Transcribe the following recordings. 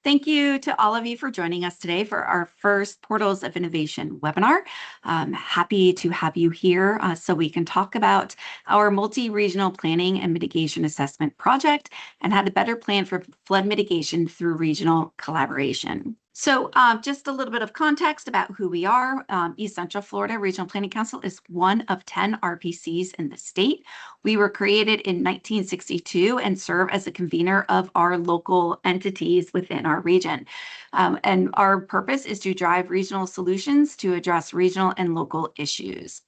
Thank you to all of you for joining us today for our first Portals of Innovation webinar. I'm happy to have you here so we can talk about our multi-regional planning and mitigation assessment project and how to better plan for flood mitigation through regional collaboration. So just a little bit of context about who we are. East Central Florida Regional Planning Council is one of 10 RPCs in the state. We were created in 1962 and serve as a convener of our local entities within our region. And our purpose is to drive regional solutions to address regional and local issues.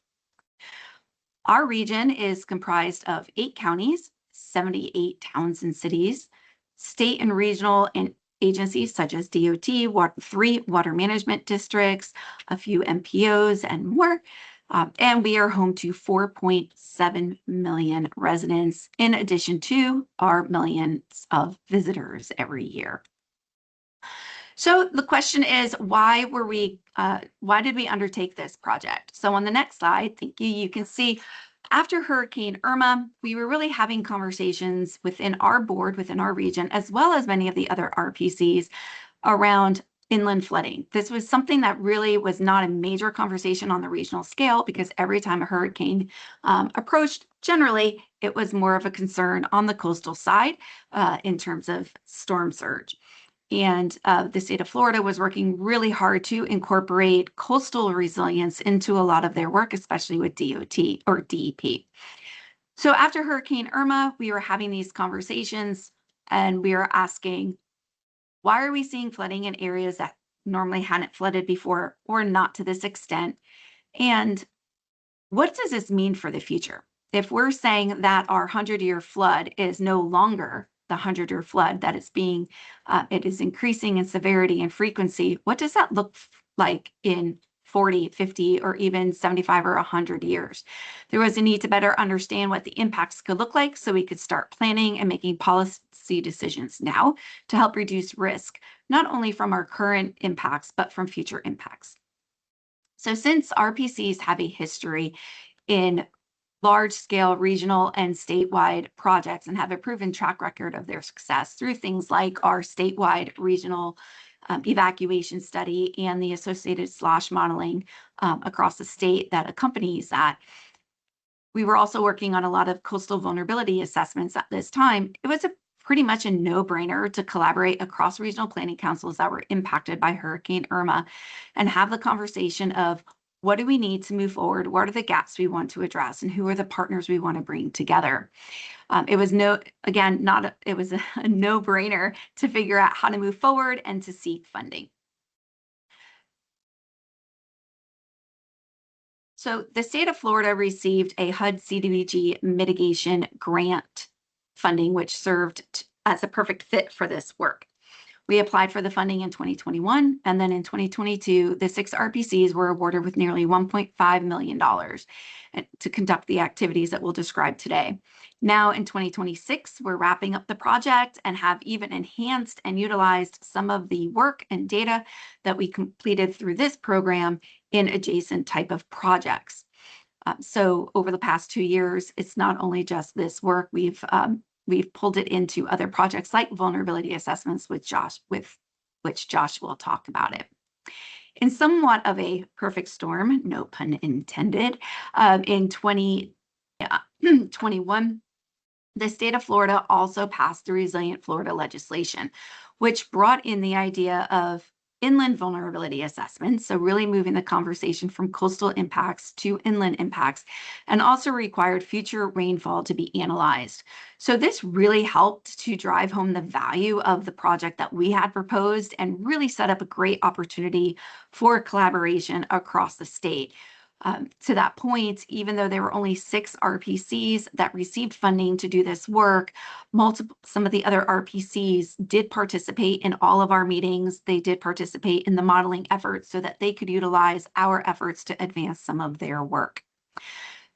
Our region is comprised of 8 counties, 78 towns and cities, state and regional agencies such as DOT, 3 water management districts, a few MPOs, and more. And we are home to 4.7 million residents, in addition to our millions of visitors every year. So the question is, why did we undertake this project? So on the next slide, thank you, you can see after Hurricane Irma, we were really having conversations within our board, within our region, as well as many of the other RPCs around inland flooding. This was something that really was not a major conversation on the regional scale because every time a hurricane approached, generally, it was more of a concern on the coastal side in terms of storm surge. And the state of Florida was working really hard to incorporate coastal resilience into a lot of their work, especially with DOT or DEP. So after Hurricane Irma, we were having these conversations and we were asking, why are we seeing flooding in areas that normally hadn't flooded before or not to this extent? And what does this mean for the future? If we're saying that our 100-year flood is no longer the 100-year flood, that it is increasing in severity and frequency, what does that look like in 40, 50, or even 75 or 100 years? There was a need to better understand what the impacts could look like so we could start planning and making policy decisions now to help reduce risk, not only from our current impacts, but from future impacts. So since RPCs have a history in large-scale regional and statewide projects and have a proven track record of their success through things like our statewide regional evacuation study and the associated slosh modeling across the state that accompanies that. We were also working on a lot of coastal vulnerability assessments at this time. It was pretty much a no-brainer to collaborate across regional planning councils that were impacted by Hurricane Irma and have the conversation of what do we need to move forward? What are the gaps we want to address? And who are the partners we want to bring together? It was a no-brainer to figure out how to move forward and to seek funding. So the state of Florida received a HUD CDBG mitigation grant funding, which served as a perfect fit for this work. We applied for the funding in 2021, and then in 2022, the 6 RPCs were awarded with nearly $1.5 million to conduct the activities that we'll describe today. Now in 2026, we're wrapping up the project and have even enhanced and utilized some of the work and data that we completed through this program in adjacent type of projects. So over the past 2 years, it's not only just this work, we've pulled it into other projects like vulnerability assessments with which Josh will talk about it. In somewhat of a perfect storm, no pun intended, in 2021, the state of Florida also passed the Resilient Florida legislation, which brought in the idea of inland vulnerability assessments, so really moving the conversation from coastal impacts to inland impacts, and also required future rainfall to be analyzed. So this really helped to drive home the value of the project that we had proposed and really set up a great opportunity for collaboration across the state. To that point, even though there were only 6 RPCs that received funding to do this work, some of the other RPCs did participate in all of our meetings. They did participate in the modeling efforts so that they could utilize our efforts to advance some of their work.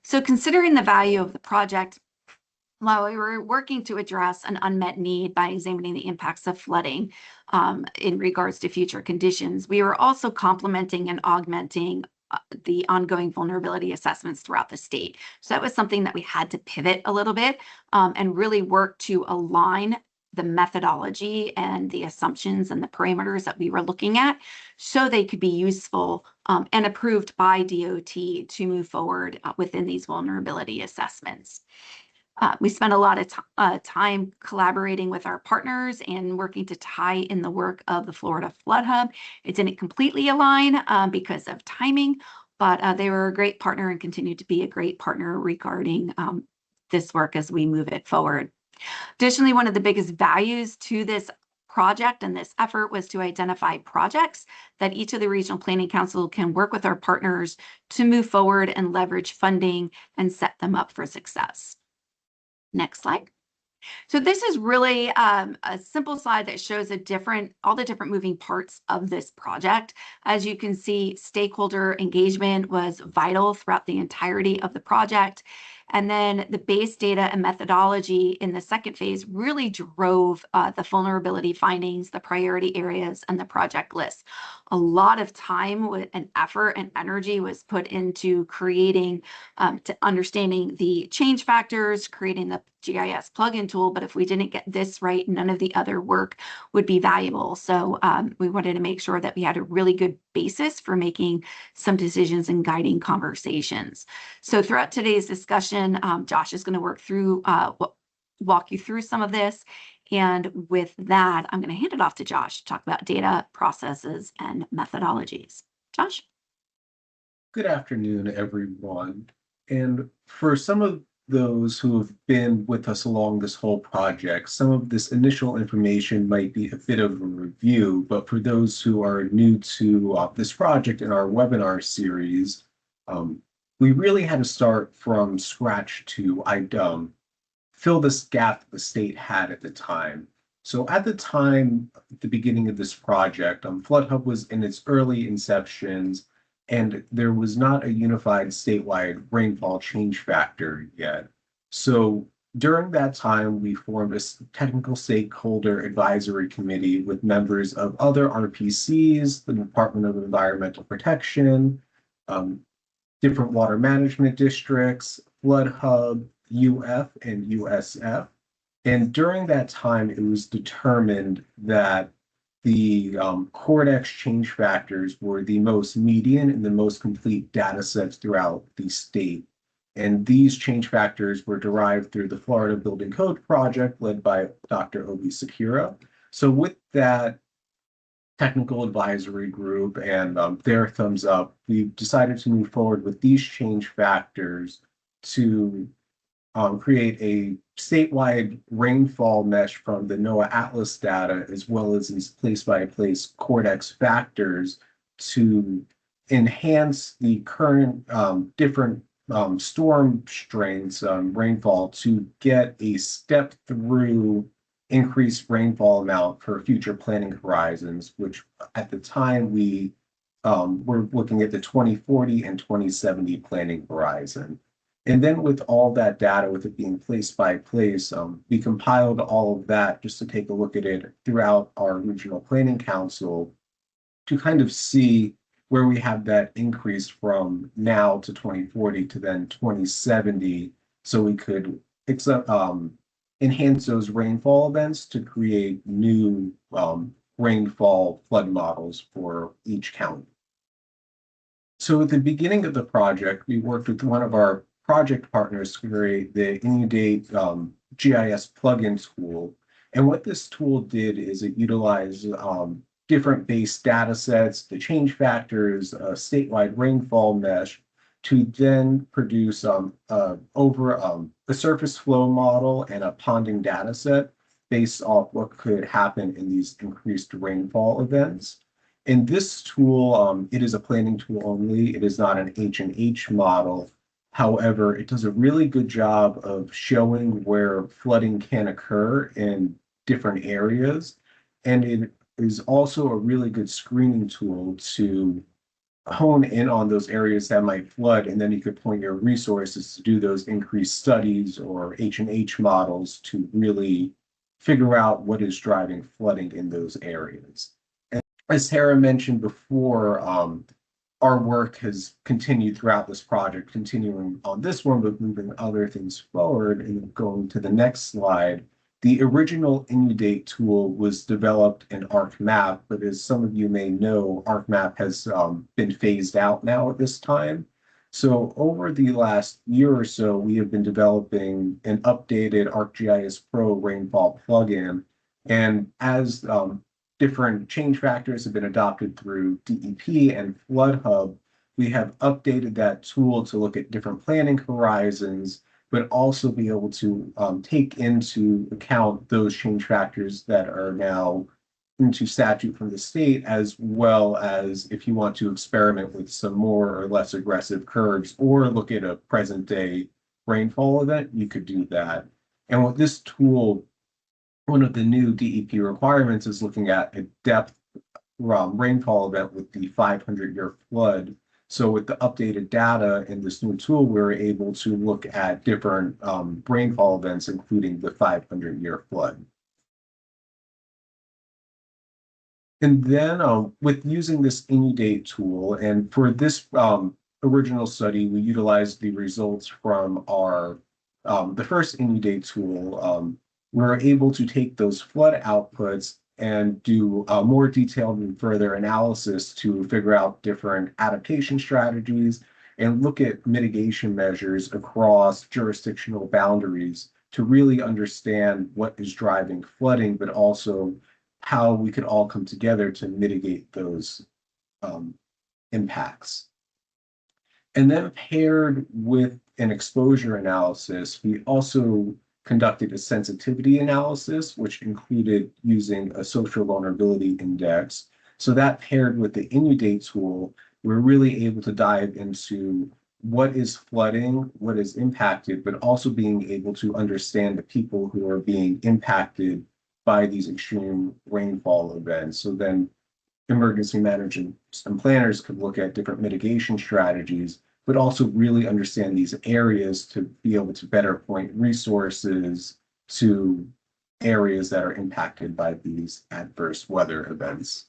So considering the value of the project, while we were working to address an unmet need by examining the impacts of flooding in regards to future conditions, we were also complementing and augmenting the ongoing vulnerability assessments throughout the state. So that was something that we had to pivot a little bit and really work to align the methodology and the assumptions and the parameters that we were looking at so they could be useful and approved by DOT to move forward within these vulnerability assessments. We spent a lot of time collaborating with our partners and working to tie in the work of the Florida Flood Hub. It didn't completely align because of timing, but they were a great partner and continue to be a great partner regarding this work as we move it forward. Additionally, one of the biggest values to this project and this effort was to identify projects that each of the regional planning council can work with our partners to move forward and leverage funding and set them up for success. Next slide. So this is really a simple slide that shows all the different moving parts of this project. As you can see, stakeholder engagement was vital throughout the entirety of the project. And then the base data and methodology in the second phase really drove the vulnerability findings, the priority areas, and the project list. A lot of time and effort and energy was put into creating, to understanding the change factors, creating the GIS plugin tool. But if we didn't get this right, none of the other work would be valuable. So we wanted to make sure that we had a really good basis for making some decisions and guiding conversations. So throughout today's discussion, Josh is going to walk you through some of this. And with that, I'm going to hand it off to Josh to talk about data, processes, and methodologies. Josh? Good afternoon, everyone. And for some of those who have been with us along this whole project, some of this initial information might be a bit of a review, but for those who are new to this project in our webinar series, we really had to start from scratch to fill this gap the state had at the time. So at the time, at the beginning of this project, Flood Hub was in its early inceptions, and there was not a unified statewide rainfall change factor yet. So during that time, we formed a technical stakeholder advisory committee with members of other RPCs, the Department of Environmental Protection, different water management districts, Flood Hub, UF, and USF. And during that time, it was determined that the Cordex change factors were the most median and the most complete data sets throughout the state. And these change factors were derived through the Florida Building Code project led by Dr. Obi Sakura. So with that technical advisory group and their thumbs up, we decided to move forward with these change factors to create a statewide rainfall mesh from the NOAA Atlas data, as well as these place-by-place Cordex factors to enhance the current different storm strengths, rainfall, to get a step-through increased rainfall amount for future planning horizons, which at the time we were looking at the 2040 and 2070 planning horizon. And then with all that data, with it being place by place, we compiled all of that just to take a look at it throughout our regional planning council to kind of see where we have that increase from now to 2040 to then 2070, so we could enhance those rainfall events to create new rainfall flood models for each county. So at the beginning of the project, we worked with one of our project partners to create the Inundate GIS plugin tool. And what this tool did is it utilized different base data sets, the change factors, a statewide rainfall mesh, to then produce a surface flow model and a ponding data set based off what could happen in these increased rainfall events. In this tool, it is a planning tool only. It is not an H&H model. However, it does a really good job of showing where flooding can occur in different areas. And it is also a really good screening tool to hone in on those areas that might flood. And then you could point your resources to do those increased studies or H&H models to really figure out what is driving flooding in those areas. And as Tara mentioned before, our work has continued throughout this project, continuing on this one, but moving other things forward. And going to the next slide, The original Inundate tool was developed in ArcMap, but as some of you may know, ArcMap has been phased out now at this time. So over the last year or so, we have been developing an updated ArcGIS Pro rainfall plugin. And as different change factors have been adopted through DEP and Flood Hub, we have updated that tool to look at different planning horizons, but also be able to take into account those change factors that are now into statute from the state, as well as if you want to experiment with some more or less aggressive curves or look at a present day rainfall event, you could do that. And with this tool, one of the new DEP requirements is looking at a depth rainfall event with the 500-year flood. So with the updated data in this new tool, we're able to look at different rainfall events, including the 500-year flood. And then with using this Inundate tool, and for this original study, we utilized the results from our the first Inundate tool. We're able to take those flood outputs and do more detailed and further analysis to figure out different adaptation strategies and look at mitigation measures across jurisdictional boundaries to really understand what is driving flooding, but also how we could all come together to mitigate those impacts. And then paired with an exposure analysis, we also conducted a sensitivity analysis, which included using a social vulnerability index. So that paired with the Inundate tool, we're really able to dive into what is flooding, what is impacted, but also being able to understand the people who are being impacted by these extreme rainfall events. So then emergency managers and planners could look at different mitigation strategies, but also really understand these areas to be able to better point resources to areas that are impacted by these adverse weather events.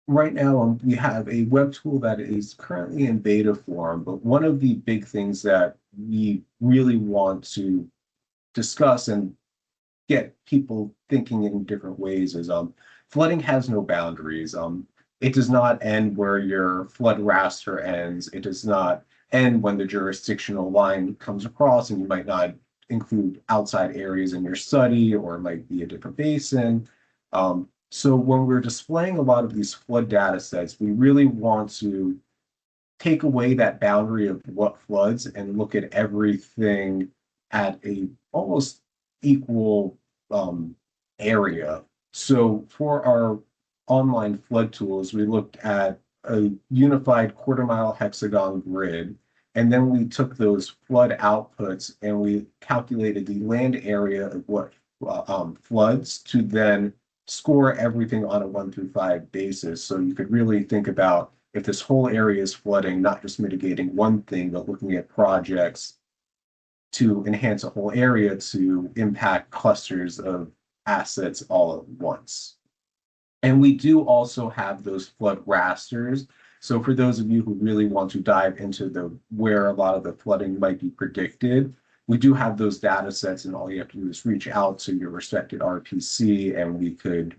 Right now, we have a web tool that is currently in beta form, but one of the big things that we really want to discuss and get people thinking in different ways is flooding has no boundaries. It does not end where your flood raster ends. It does not end when the jurisdictional line comes across, and you might not include outside areas in your study, or it might be a different basin. So when we're displaying a lot of these flood data sets, we really want to take away that boundary of what floods and look at everything at a almost equal area. So for our online flood tools, we looked at a unified quarter-mile hexagon grid, and then we took those flood outputs and we calculated the land area of what floods to then score everything on a 1 through 5 basis. So you could really think about if this whole area is flooding, not just mitigating one thing, but looking at projects to enhance a whole area to impact clusters of assets all at once. And we do also have those flood rasters. So for those of you who really want to dive into where a lot of the flooding might be predicted, we do have those data sets, and all you have to do is reach out to your respected RPC, and we could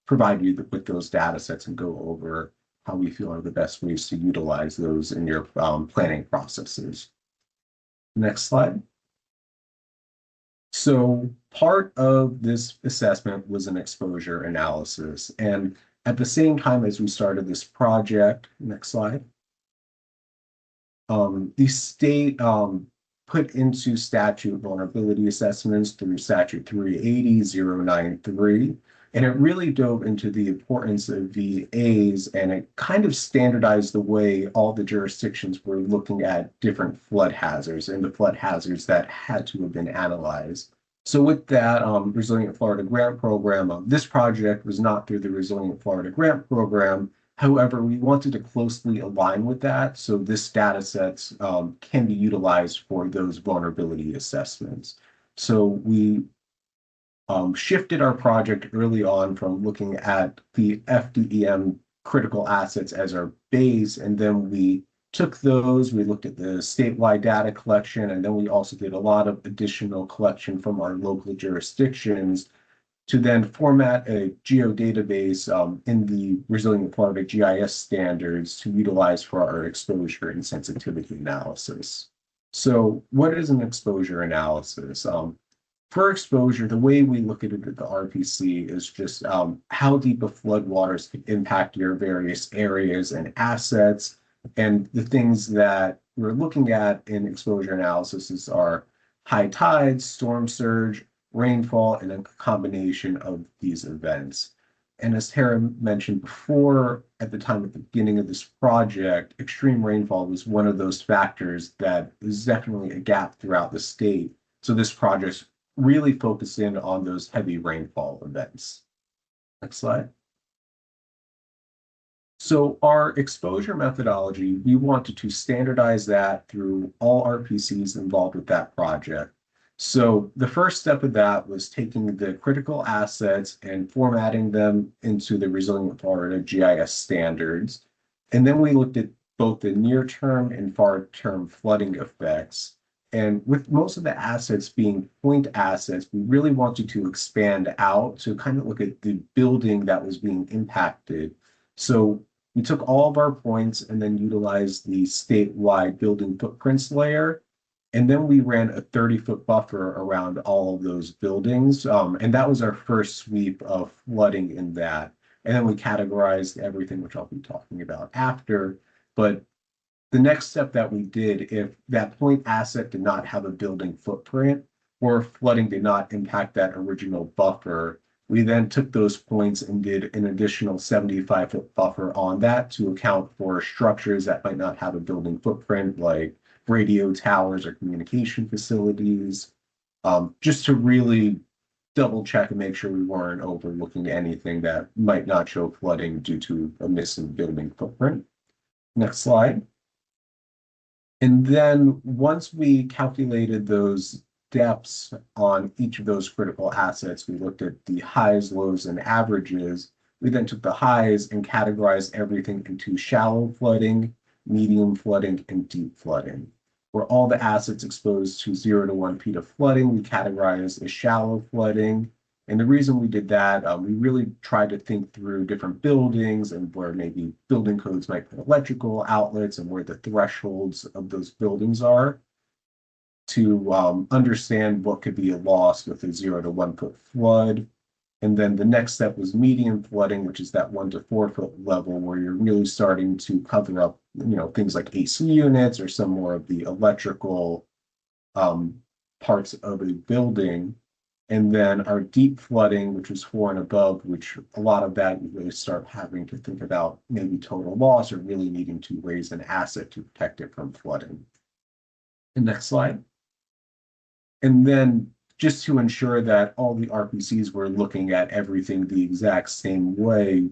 provide you with those data sets and go over how we feel are the best ways to utilize those in your planning processes. Next slide. So part of this assessment was an exposure analysis. And at the same time as we started this project, next slide, the state put into statute vulnerability assessments through statute 380.093. And it really dove into the importance of VAs, and it kind of standardized the way all the jurisdictions were looking at different flood hazards and the flood hazards that had to have been analyzed. So with that Resilient Florida Grant Program, this project was not through the Resilient Florida Grant Program. However, we wanted to closely align with that, so this data sets can be utilized for those vulnerability assessments. So we shifted our project early on from looking at the FDEM critical assets as our base, and then we took those, we looked at the statewide data collection, and then we also did a lot of additional collection from our local jurisdictions to then format a geodatabase in the Resilient Florida GIS standards to utilize for our exposure and sensitivity analysis. So what is an exposure analysis? For exposure, the way we look at it at the RPC is just how deep of floodwaters can impact your various areas and assets. And the things that we're looking at in exposure analysis are high tides, storm surge, rainfall, and a combination of these events. And as Tara mentioned before, at the time at the beginning of this project, extreme rainfall was one of those factors that is definitely a gap throughout the state. So this project really focused in on those heavy rainfall events. Next slide. So our exposure methodology, we wanted to standardize that through all RPCs involved with that project. So the first step of that was taking the critical assets and formatting them into the Resilient Florida GIS standards. And then we looked at both the near-term and far-term flooding effects. And with most of the assets being point assets, we really wanted to expand out to kind of look at the building that was being impacted. So we took all of our points and then utilized the statewide building footprints layer. And then we ran a 30-foot buffer around all of those buildings. And that was our first sweep of flooding in that. And then we categorized everything, which I'll be talking about after. But the next step that we did, if that point asset did not have a building footprint or flooding did not impact that original buffer, we then took those points and did an additional 75-foot buffer on that to account for structures that might not have a building footprint, like radio towers or communication facilities, just to really double check and make sure we weren't overlooking anything that might not show flooding due to a missing building footprint. Next slide. And then once we calculated those depths on each of those critical assets, we looked at the highs, lows, and averages. We then took the highs and categorized everything into shallow flooding, medium flooding, and deep flooding. For all the assets exposed to 0 to 1 feet of flooding, we categorized as shallow flooding. And the reason we did that, we really tried to think through different buildings and where maybe building codes might put electrical outlets and where the thresholds of those buildings are to understand what could be a loss with a 0 to 1 foot flood. And then the next step was medium flooding, which is that 1 to 4 foot level where you're really starting to cover up, things like AC units or some more of the electrical parts of a building. And then our deep flooding, which was 4 and above, which a lot of that you really start having to think about maybe total loss or really needing to raise an asset to protect it from flooding. And next slide. And then just to ensure that all the RPCs were looking at everything the exact same way,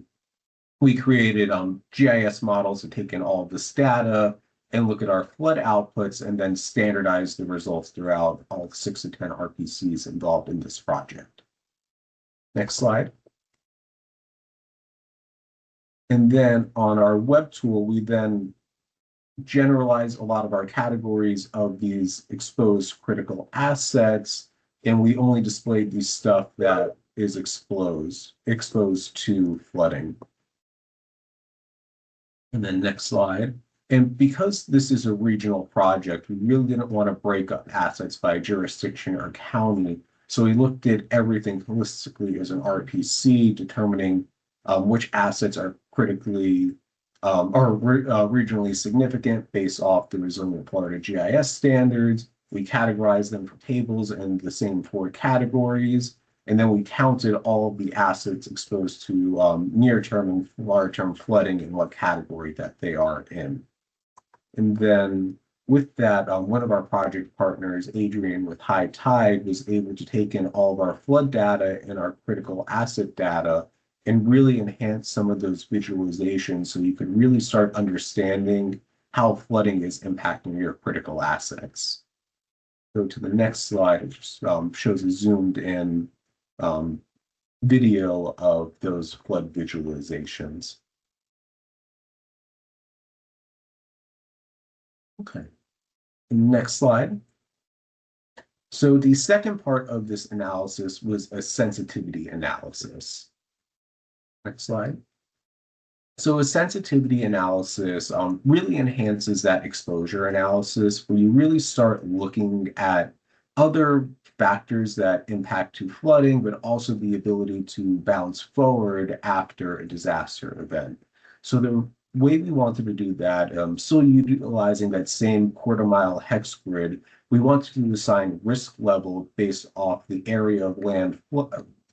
we created GIS models to take in all of this data and look at our flood outputs and then standardize the results throughout all 6 to 10 RPCs involved in this project. Next slide. And then on our web tool, we then generalize a lot of our categories of these exposed critical assets, and we only displayed the stuff that is exposed to flooding. And then next slide. And because this is a regional project, we really didn't want to break up assets by jurisdiction or county. So we looked at everything holistically as an RPC, determining which assets are critically or regionally significant based off the Resilient Florida GIS standards. We categorized them for tables in the same 4 categories. And then we counted all of the assets exposed to near-term and far-term flooding and what category that they are in. And then with that, one of our project partners, Adrian with High Tide, was able to take in all of our flood data and our critical asset data and really enhance some of those visualizations so you could really start understanding how flooding is impacting your critical assets. Go to the next slide. It just shows a zoomed in video of those flood visualizations. Okay, next slide. So the second part of this analysis was a sensitivity analysis. Next slide. So a sensitivity analysis really enhances that exposure analysis where you really start looking at other factors that impact to flooding, but also the ability to bounce forward after a disaster event. So the way we wanted to do that, still utilizing that same quarter mile hex grid, we wanted to assign risk level based off the area of land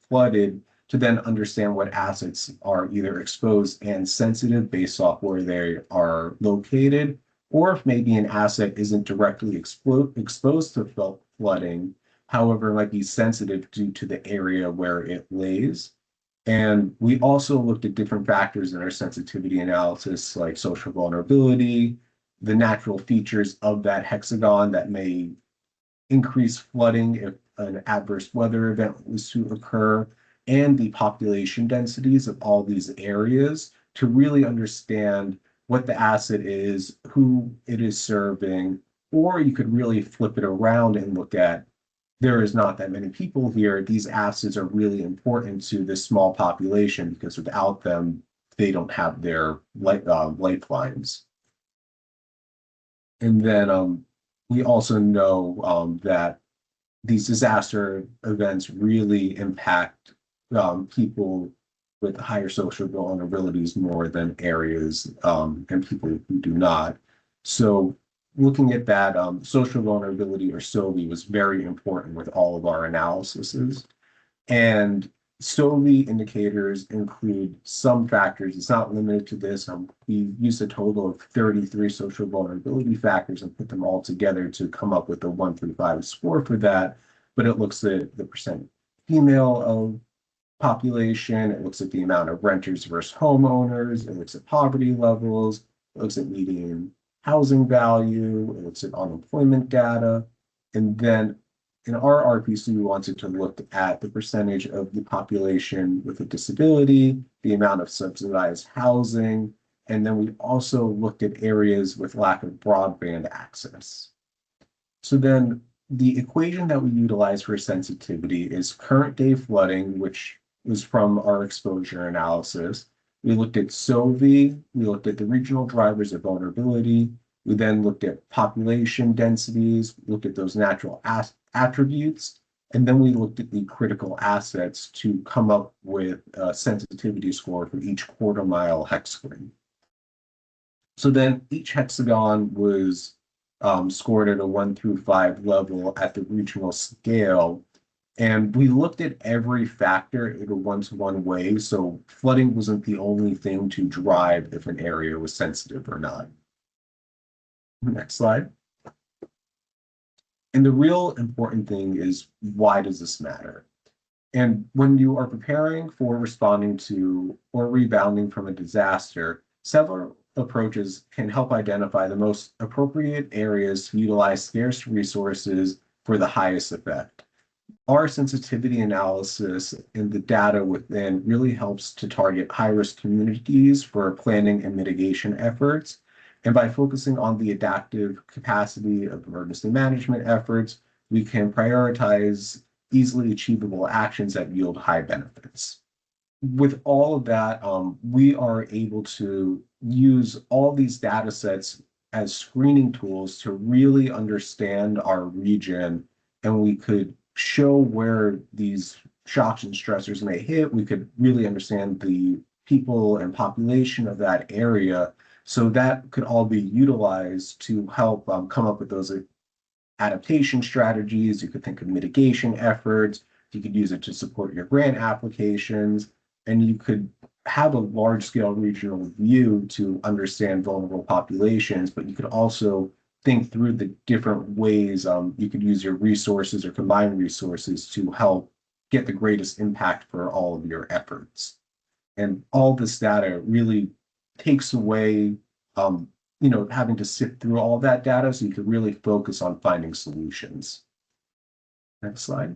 flooded to then understand what assets are either exposed and sensitive based off where they are located, or if maybe an asset isn't directly exposed to flooding, however, it might be sensitive due to the area where it lays. And we also looked at different factors in our sensitivity analysis, like social vulnerability, the natural features of that hexagon that may increase flooding if an adverse weather event was to occur, and the population densities of all these areas to really understand what the asset is, who it is serving, or you could really flip it around and look at there is not that many people here. These assets are really important to this small population because without them, they don't have their lifelines. And then we also know that these disaster events really impact people with higher social vulnerabilities more than areas and people who do not. So looking at that, social vulnerability or SOVI was very important with all of our analyses. And SOVI indicators include some factors. It's not limited to this. We used a total of 33 social vulnerability factors and put them all together to come up with a 1 through 5 score for that. But it looks at the percent female of population. It looks at the amount of renters versus homeowners. It looks at poverty levels. It looks at median housing value. It looks at unemployment data. And then in our RPC, we wanted to look at the percentage of the population with a disability, the amount of subsidized housing, and then we also looked at areas with lack of broadband access. So then the equation that we utilize for sensitivity is current day flooding, which was from our exposure analysis. We looked at SOVI, we looked at the regional drivers of vulnerability, we then looked at population densities, looked at those natural attributes, and then we looked at the critical assets to come up with a sensitivity score for each quarter mile hex grid. So then each hexagon was scored at a 1 through 5 level at the regional scale. And we looked at every factor in a one-to-one way. So flooding wasn't the only thing to drive if an area was sensitive or not. Next slide. And the real important thing is, why does this matter? And when you are preparing for responding to or rebounding from a disaster, several approaches can help identify the most appropriate areas to utilize scarce resources for the highest effect. Our sensitivity analysis and the data within really helps to target high-risk communities for planning and mitigation efforts. And by focusing on the adaptive capacity of emergency management efforts, we can prioritize easily achievable actions that yield high benefits. With all of that, we are able to use all these data sets as screening tools to really understand our region, and we could show where these shocks and stressors may hit. We could really understand the people and population of that area. So that could all be utilized to help come up with those adaptation strategies. You could think of mitigation efforts. You could use it to support your grant applications, and you could have a large scale regional view to understand vulnerable populations, but you could also think through the different ways you could use your resources or combine resources to help get the greatest impact for all of your efforts. And all this data really takes away having to sift through all that data, so you could really focus on finding solutions. Next slide.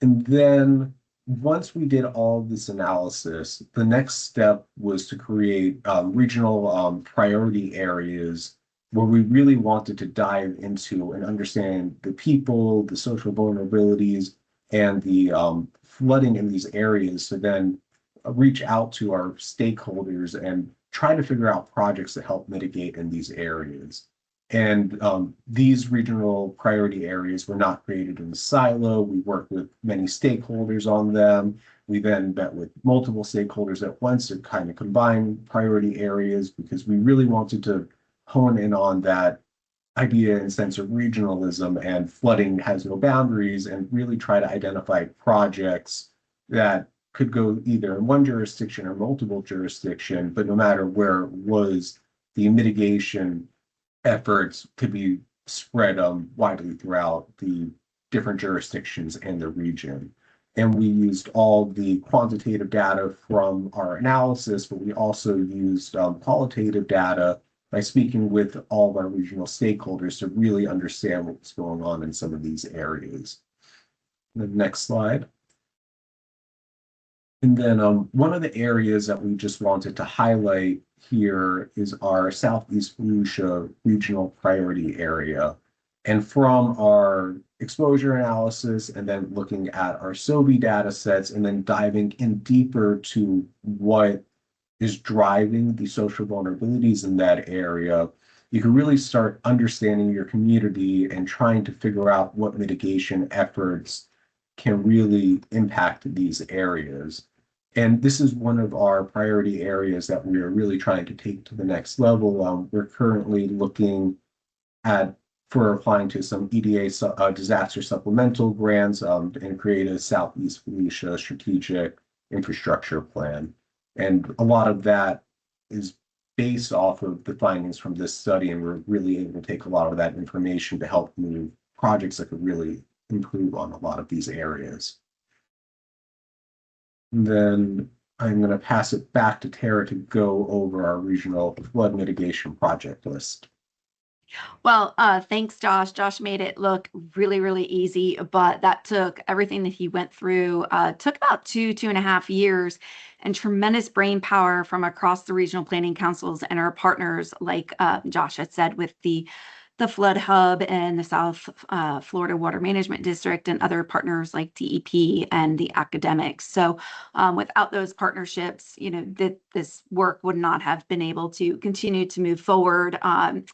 And then once we did all this analysis, the next step was to create regional priority areas where we really wanted to dive into and understand the people, the social vulnerabilities, and the flooding in these areas. So then reach out to our stakeholders and try to figure out projects to help mitigate in these areas. And these regional priority areas were not created in a silo. We worked with many stakeholders on them. We then met with multiple stakeholders at once to kind of combine priority areas because we really wanted to hone in on that idea and sense of regionalism and flooding has no boundaries and really try to identify projects that could go either in one jurisdiction or multiple jurisdiction, but no matter where it was, the mitigation efforts could be spread widely throughout the different jurisdictions in the region. And we used all the quantitative data from our analysis, but we also used qualitative data by speaking with all of our regional stakeholders to really understand what's going on in some of these areas. The next slide. And then one of the areas that we just wanted to highlight here is our Southeast Volusia Regional Priority Area. And from our exposure analysis and then looking at our SOBI data sets and then diving in deeper to what is driving the social vulnerabilities in that area, you can really start understanding your community and trying to figure out what mitigation efforts can really impact these areas. And this is one of our priority areas that we are really trying to take to the next level. We're currently looking at for applying to some EDA disaster supplemental grants and create a Southeast Volusia strategic infrastructure plan. And a lot of that is based off of the findings from this study, and we're really able to take a lot of that information to help move projects that could really improve on a lot of these areas. And then I'm going to pass it back to Tara to go over our regional flood mitigation project list. Well, thanks, Josh. Josh made it look really, really easy, but that took everything that he went through, took about 2.5 years, and tremendous brain power from across the regional planning councils and our partners, like Josh had said, with the Flood Hub and the South Florida Water Management District and other partners like DEP and the academics. So without those partnerships, this work would not have been able to continue to move forward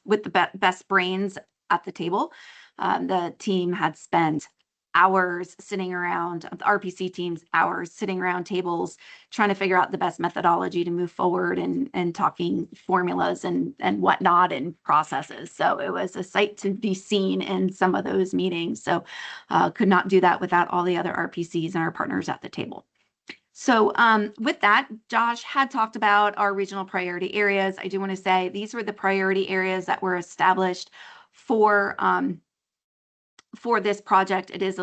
with the best brains at the table. The team had spent hours sitting around, the RPC teams, hours sitting around tables, trying to figure out the best methodology to move forward and talking formulas and whatnot and processes. So it was a sight to be seen in some of those meetings. So could not do that without all the other RPCs and our partners at the table. So with that, Josh had talked about our regional priority areas. I do want to say these were the priority areas that were established for this project. It is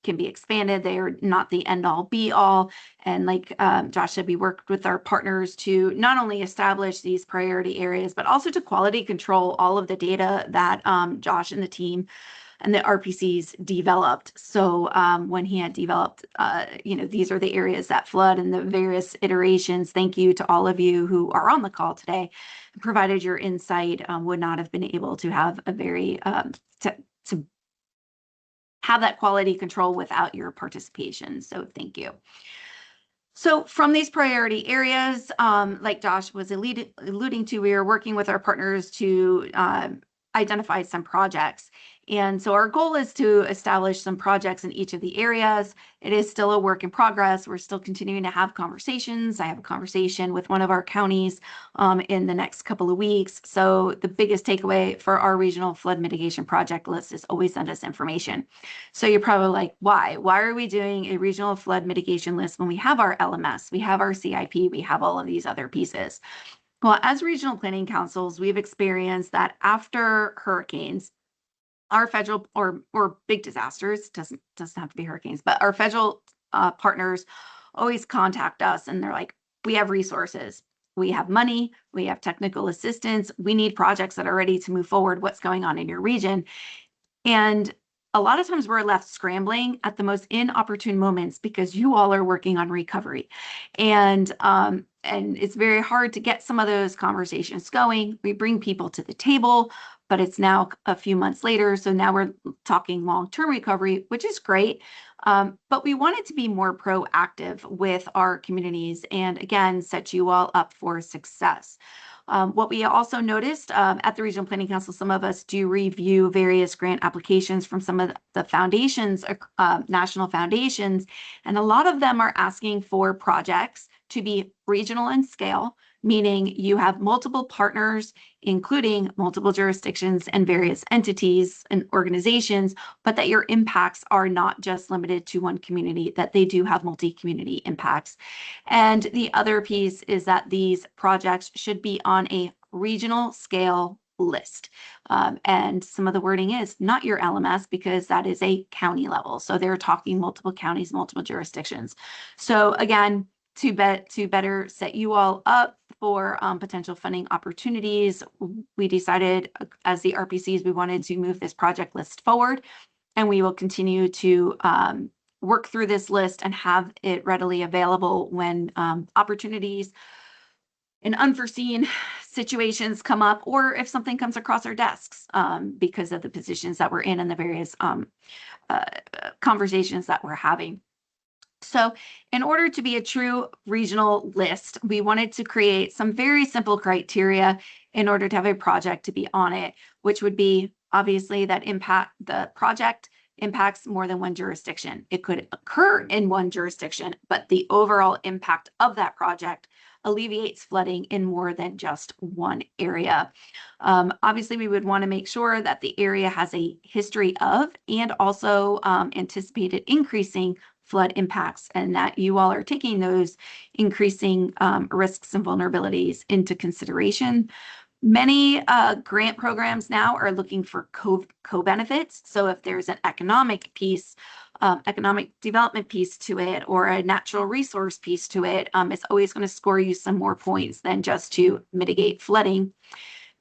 can be expanded. They are not the end all be all. And like Josh said, we worked with our partners to not only establish these priority areas, but also to quality control all of the data that Josh and the team and the RPCs developed. So when he had developed, these are the areas that flood and the various iterations. Thank you to all of you who are on the call today, provided your insight. Would not have been able to have a very to have that quality control without your participation. So thank you. So from these priority areas, like Josh was alluding to, we are working with our partners to identify some projects. And so our goal is to establish some projects in each of the areas. It is still a work in progress. We're still continuing to have conversations. I have a conversation with one of our counties in the next couple of weeks. So the biggest takeaway for our regional flood mitigation project list is always send us information. So you're probably like, why? Why are we doing a regional flood mitigation list when we have our LMS, we have our CIP, we have all of these other pieces? Well, as regional planning councils, we've experienced that after hurricanes, our federal or big disasters, doesn't have to be hurricanes, but our federal partners always contact us and they're like, we have resources, we have money, we have technical assistance, we need projects that are ready to move forward. What's going on in your region? And a lot of times we're left scrambling at the most inopportune moments because you all are working on recovery. And it's very hard to get some of those conversations going. We bring people to the table, but it's now a few months later. So now we're talking long-term recovery, which is great. But we wanted to be more proactive with our communities and again, set you all up for success. What we also noticed at the Regional Planning Council, some of us do review various grant applications from some of the foundations, national foundations, and a lot of them are asking for projects to be regional in scale, meaning you have multiple partners, including multiple jurisdictions and various entities and organizations, but that your impacts are not just limited to one community, that they do have multi-community impacts. And the other piece is that these projects should be on a regional scale list. And some of the wording is not your LMS because that is a county level. So they're talking multiple counties, multiple jurisdictions. So again, to better set you all up for potential funding opportunities, we decided as the RPCs, we wanted to move this project list forward, and we will continue to work through this list and have it readily available when opportunities and unforeseen situations come up, or if something comes across our desks because of the positions that we're in and the various conversations that we're having. So in order to be a true regional list, we wanted to create some very simple criteria in order to have a project to be on it, which would be obviously that the project impacts more than one jurisdiction. It could occur in one jurisdiction, but the overall impact of that project alleviates flooding in more than just one area. Obviously, we would want to make sure that the area has a history of and also anticipated increasing flood impacts, and that you all are taking those increasing risks and vulnerabilities into consideration. Many grant programs now are looking for co-benefits. So if there's an economic piece, economic development piece to it, or a natural resource piece to it, it's always going to score you some more points than just to mitigate flooding.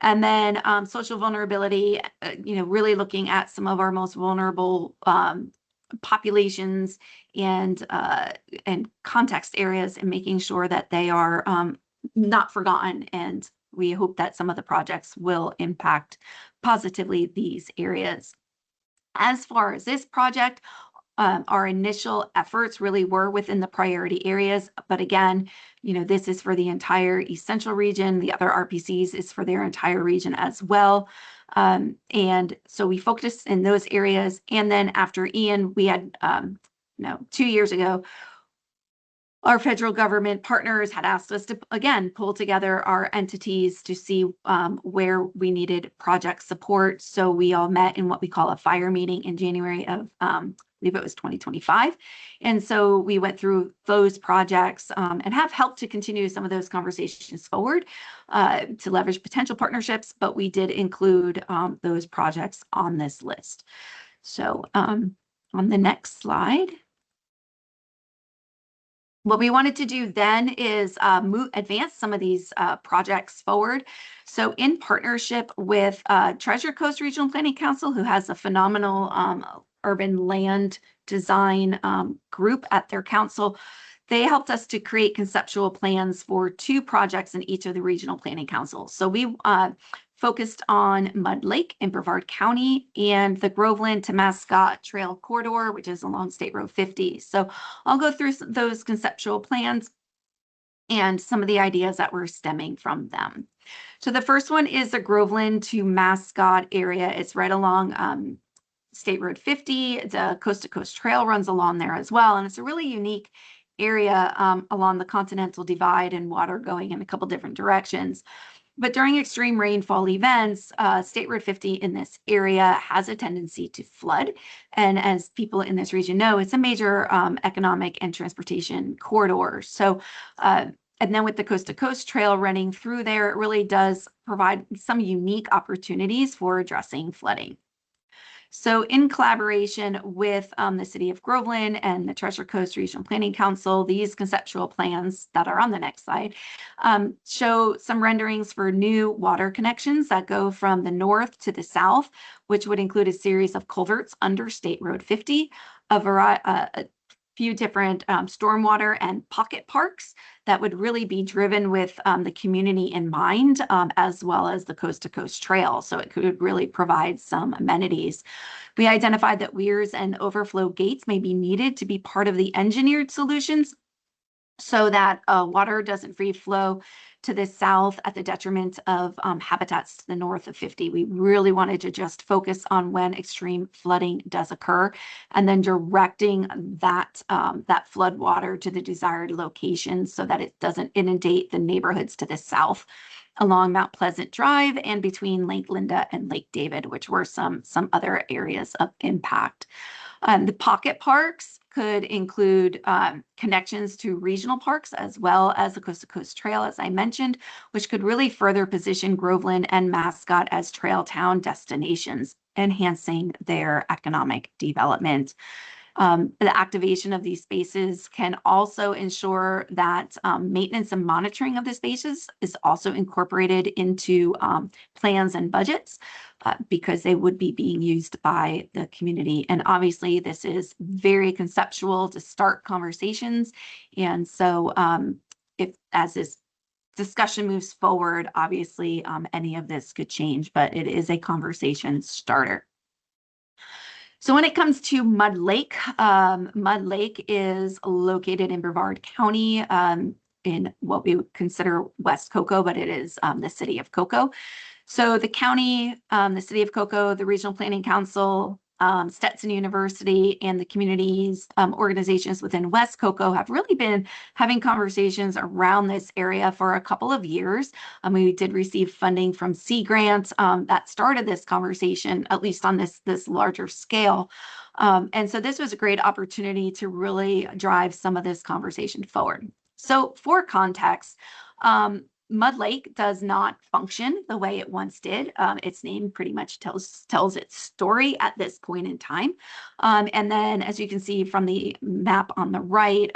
And then social vulnerability, really looking at some of our most vulnerable populations and context areas, and making sure that they are not forgotten. And we hope that some of the projects will impact positively these areas. As far as this project, our initial efforts really were within the priority areas. But again, this is for the entire essential region. The other RPCs is for their entire region as well. And so we focused in those areas. And then after Ian, we had, 2 years ago, our federal government partners had asked us to, again, pull together our entities to see where we needed project support. So we all met in what we call a fire meeting in January of, I believe it was 2025. And so we went through those projects and have helped to continue some of those conversations forward to leverage potential partnerships, but we did include those projects on this list. So on the next slide. What we wanted to do then is advance some of these projects forward. So in partnership with Treasure Coast Regional Planning Council, who has a phenomenal urban land design group at their council, they helped us to create conceptual plans for 2 projects in each of the regional planning councils. So we focused on Mud Lake in Brevard County and the Groveland to Mascot Trail Corridor, which is along State Road 50. So I'll go through those conceptual plans and some of the ideas that were stemming from them. So the first one is the Groveland to Mascot area. It's right along State Road 50. The Coast to Coast Trail runs along there as well. And it's a really unique area along the Continental Divide and water going in a couple different directions. But during extreme rainfall events, State Road 50 in this area has a tendency to flood. And as people in this region know, it's a major economic and transportation corridor. So, and then with the Coast to Coast Trail running through there, it really does provide some unique opportunities for addressing flooding. So in collaboration with the City of Groveland and the Treasure Coast Regional Planning Council, these conceptual plans that are on the next slide show some renderings for new water connections that go from the north to the south, which would include a series of culverts under State Road 50, a few different stormwater and pocket parks that would really be driven with the community in mind, as well as the coast to coast trail. So it could really provide some amenities. We identified that weirs and overflow gates may be needed to be part of the engineered solutions so that water doesn't free flow to the south at the detriment of habitats to the north of 50. We really wanted to just focus on when extreme flooding does occur, and then directing that flood water to the desired location so that it doesn't inundate the neighborhoods to the south along Mount Pleasant Drive and between Lake Linda and Lake David, which were some other areas of impact. The pocket parks could include connections to regional parks as well as the Coast to Coast Trail, as I mentioned, which could really further position Groveland and Mascot as trail town destinations, enhancing their economic development. The activation of these spaces can also ensure that maintenance and monitoring of the spaces is also incorporated into plans and budgets because they would be being used by the community. And obviously, this is very conceptual to start conversations. And so if as this discussion moves forward, obviously any of this could change, but it is a conversation starter. So when it comes to Mud Lake is located in Brevard County in what we would consider West Cocoa, but it is the city of Cocoa. So the county, the city of Cocoa, the Regional Planning Council, Stetson University, and the communities organizations within West Cocoa have really been having conversations around this area for a couple of years. We did receive funding from Sea Grant that started this conversation, at least on this larger scale. And so this was a great opportunity to really drive some of this conversation forward. So for context, Mud Lake does not function the way it once did. Its name pretty much tells its story at this point in time. And then, as you can see from the map on the right,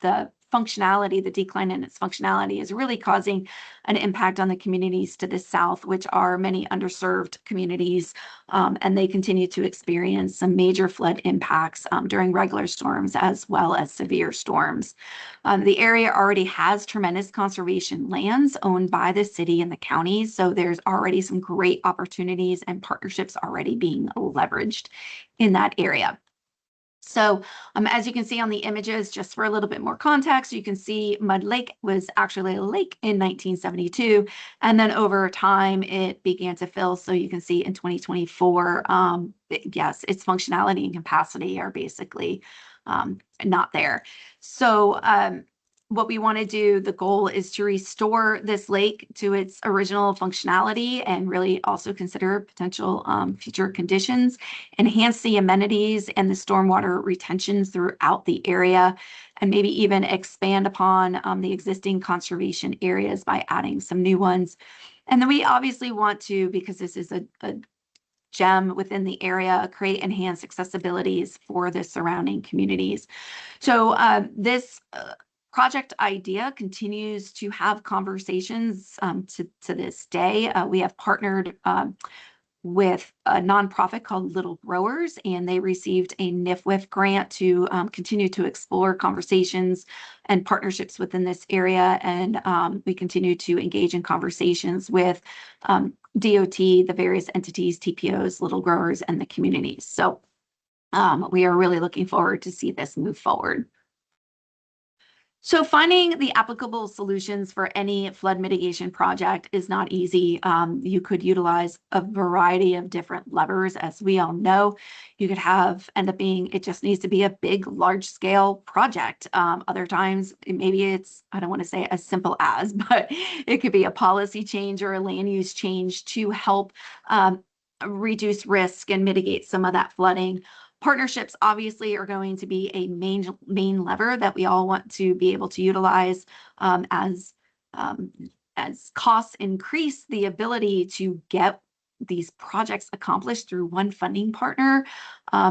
the functionality, the decline in its functionality is really causing an impact on the communities to the south, which are many underserved communities, and they continue to experience some major flood impacts during regular storms as well as severe storms. The area already has tremendous conservation lands owned by the city and the county, so there's already some great opportunities and partnerships already being leveraged in that area. So as you can see on the images, just for a little bit more context, you can see Mud Lake was actually a lake in 1972, and then over time it began to fill. So you can see in 2024, yes, its functionality and capacity are basically not there. So what we want to do, the goal is to restore this lake to its original functionality and really also consider potential future conditions, enhance the amenities and the stormwater retentions throughout the area, and maybe even expand upon the existing conservation areas by adding some new ones. And then we obviously want to, because this is a gem within the area, create enhanced accessibilities for the surrounding communities. So this project idea continues to have conversations to this day. We have partnered with a nonprofit called Little Growers, and they received a NIFWIF grant to continue to explore conversations and partnerships within this area. And we continue to engage in conversations with DOT, the various entities, TPOs, Little Growers, and the communities. So we are really looking forward to see this move forward. So finding the applicable solutions for any flood mitigation project is not easy. You could utilize a variety of different levers. As we all know, you could end up being, it just needs to be a big, large scale project. Other times, maybe it's, I don't want to say as simple as, but it could be a policy change or a land use change to help reduce risk and mitigate some of that flooding. Partnerships obviously are going to be a main lever that we all want to be able to utilize as costs increase. The ability to get these projects accomplished through one funding partner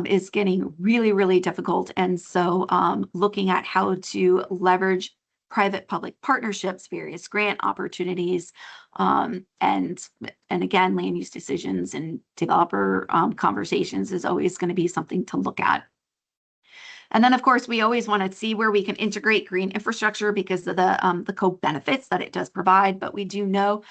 is getting really, really difficult. And so looking at how to leverage private-public partnerships, various grant opportunities, and again, land use decisions and developer conversations is always going to be something to look at. And then, of course, we always want to see where we can integrate green infrastructure because of the co-benefits that it does provide. But we do know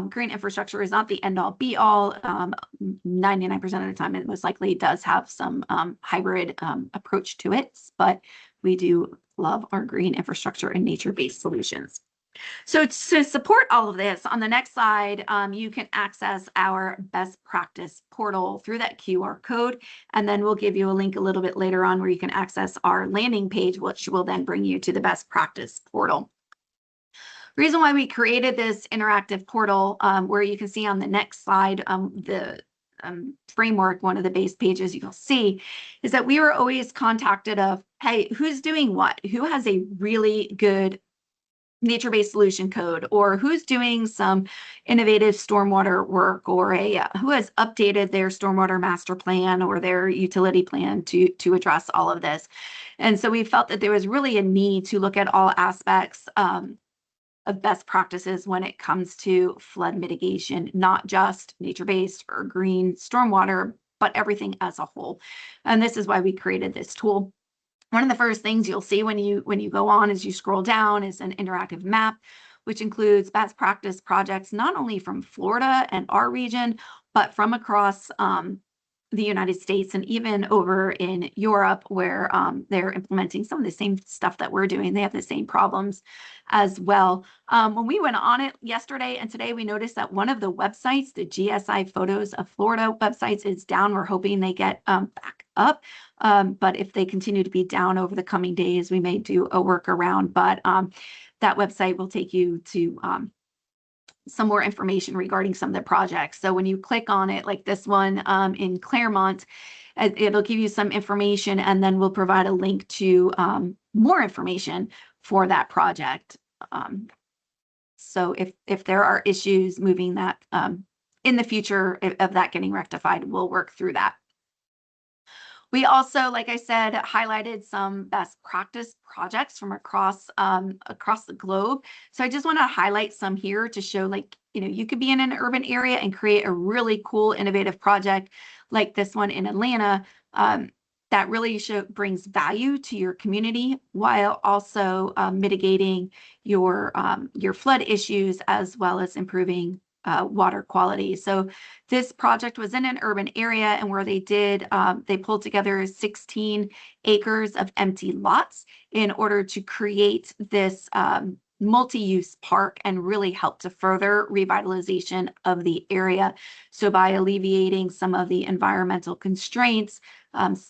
green infrastructure is not the end-all, be-all. 99% of the time, it most likely does have some hybrid approach to it. But we do love our green infrastructure and nature-based solutions. So to support all of this, on the next slide, you can access our best practice portal through that QR code, and then we'll give you a link a little bit later on where you can access our landing page, which will then bring you to the best practice portal. The reason why we created this interactive portal, where you can see on the next slide, the framework, one of the base pages you'll see, is that we were always contacted of, hey, who's doing what? Who has a really good nature-based solution code, or who's doing some innovative stormwater work, or who has updated their stormwater master plan or their utility plan to address all of this. And so we felt that there was really a need to look at all aspects of best practices when it comes to flood mitigation, not just nature-based or green stormwater, but everything as a whole. And this is why we created this tool. One of the first things you'll see when you go on as you scroll down is an interactive map, which includes best practice projects, not only from Florida and our region, but from across the United States and even over in Europe, where they're implementing some of the same stuff that we're doing. They have the same problems as well. When we went on it yesterday and today, we noticed that one of the websites, the GSI Photos of Florida websites, is down. We're hoping they get back up. But if they continue to be down over the coming days, we may do a workaround. But that website will take you to some more information regarding some of the projects. So when you click on it, like this one in Claremont, it'll give you some information, and then we'll provide a link to more information for that project. So if there are issues moving that in the future of that getting rectified, we'll work through that. We also, like I said, highlighted some best practice projects from across the globe. So I just want to highlight some here to show, like, you could be in an urban area and create a really cool, innovative project like this one in Atlanta that really brings value to your community while also mitigating your flood issues as well as improving water quality. So this project was in an urban area, and where they pulled together 16 acres of empty lots in order to create this multi-use park and really help to further revitalization of the area. So by alleviating some of the environmental constraints,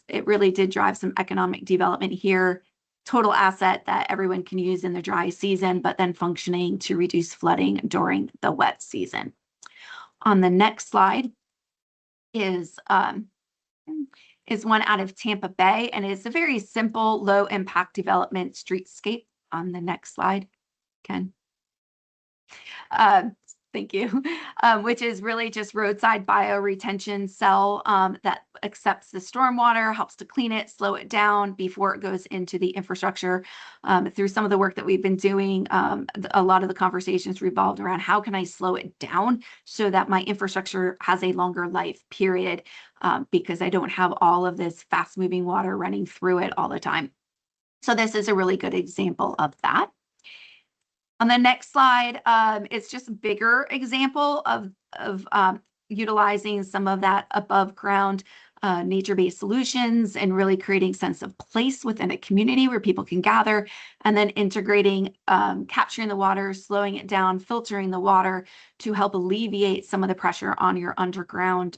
it really did drive some economic development here. Total asset that everyone can use in the dry season, but then functioning to reduce flooding during the wet season. On the next slide is one out of Tampa Bay, and it's a very simple, low impact development streetscape. On the next slide, Ken. Thank you. Which is really just roadside bioretention cell that accepts the stormwater, helps to clean it, slow it down before it goes into the infrastructure. Through some of the work that we've been doing, a lot of the conversations revolved around how can I slow it down so that my infrastructure has a longer life period, because I don't have all of this fast moving water running through it all the time. So this is a really good example of that. On the next slide, it's just a bigger example of utilizing some of that above ground nature-based solutions and really creating sense of place within a community where people can gather, and then integrating, capturing the water, slowing it down, filtering the water to help alleviate some of the pressure on your underground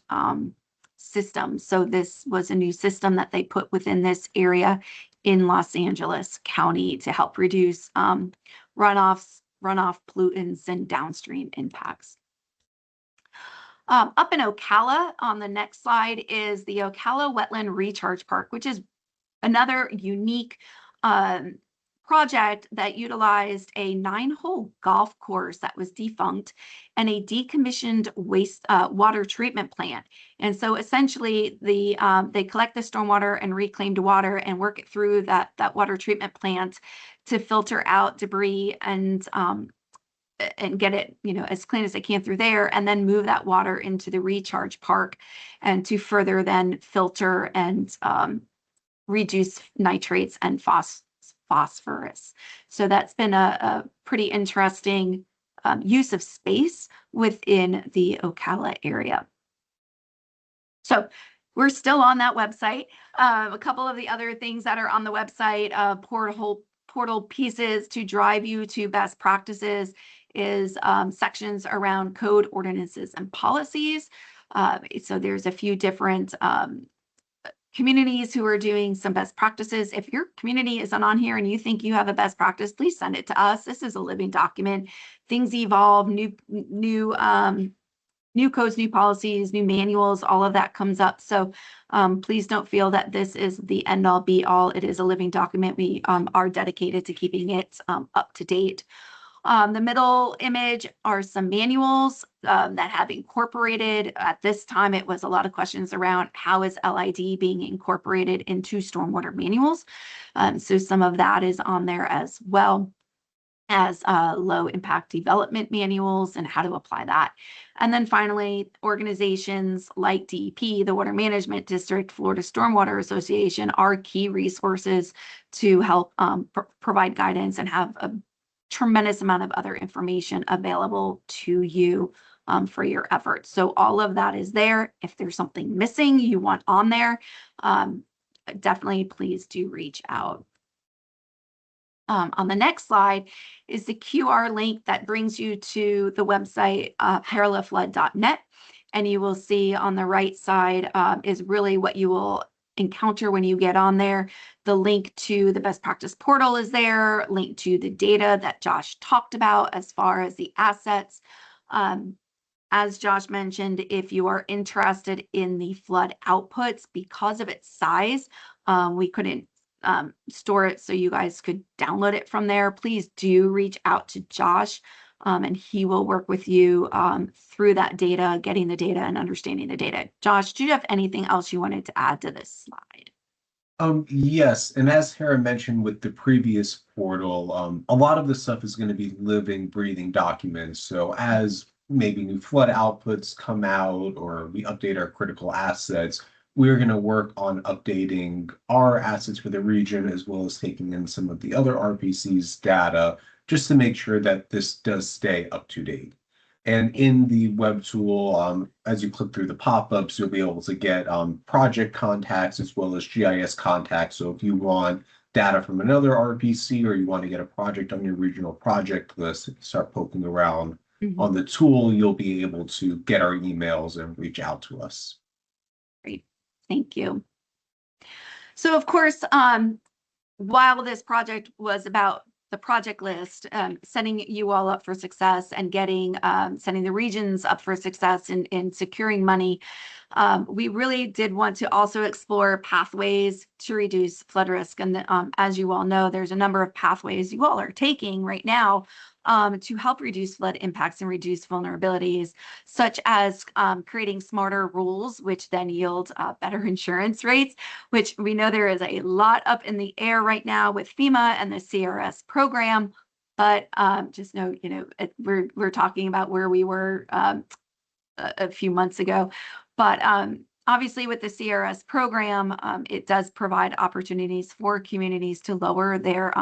system. So this was a new system that they put within this area in Los Angeles County to help reduce runoff pollutants and downstream impacts. Up in Ocala, on the next slide, is the Ocala Wetland Recharge Park, which is another unique project that utilized a 9-hole golf course that was defunct and a decommissioned waste water treatment plant. And so essentially, they collect the stormwater and reclaimed water and work it through that water treatment plant to filter out debris and get it, as clean as they can through there, and then move that water into the recharge park and to further then filter and reduce nitrates and phosphorus. So that's been a pretty interesting use of space within the Ocala area. So we're still on that website. A couple of the other things that are on the website, portal pieces to drive you to best practices is sections around code, ordinances, and policies. So there's a few different communities who are doing some best practices. If your community isn't on here and you think you have a best practice, please send it to us. This is a living document. Things evolve, new codes, new policies, new manuals, all of that comes up. So please don't feel that this is the end all be all. It is a living document. We are dedicated to keeping it up to date. The middle image are some manuals that have incorporated. At this time, it was a lot of questions around how is LID being incorporated into stormwater manuals. So some of that is on there as well as low impact development manuals and how to apply that. And then finally, organizations like DEP, the Water Management District, Florida Stormwater Association are key resources to help provide guidance and have a tremendous amount of other information available to you for your efforts. So all of that is there. If there's something missing you want on there, definitely please do reach out. On the next slide is the QR link that brings you to the website parallelflood.net. And you will see on the right side is really what you will encounter when you get on there. The link to the best practice portal is there, link to the data that Josh talked about as far as the assets. As Josh mentioned, if you are interested in the flood outputs, because of its size, we couldn't store it so you guys could download it from there. Please do reach out to Josh and he will work with you through that data, getting the data and understanding the data. Josh, do you have anything else you wanted to add to this slide? Yes, and as Hera mentioned with the previous portal, a lot of the stuff is going to be living, breathing documents. So as maybe new flood outputs come out or we update our critical assets, we're going to work on updating our assets for the region as well as taking in some of the other RPC's data just to make sure that this does stay up to date. And in the web tool, as you click through the pop-ups, you'll be able to get project contacts as well as GIS contacts. So if you want data from another RPC or you want to get a project on your regional project list, start poking around on the tool, you'll be able to get our emails and reach out to us. Great, thank you. So of course, while this project was about the project list, setting you all up for success and setting the regions up for success in securing money, we really did want to also explore pathways to reduce flood risk. And as you all know, there's a number of pathways you all are taking right now to help reduce flood impacts and reduce vulnerabilities, such as creating smarter rules, which then yield better insurance rates, which we know there is a lot up in the air right now with FEMA and the CRS program. But just know, we're talking about where we were a few months ago. But obviously with the CRS program, it does provide opportunities for communities to lower their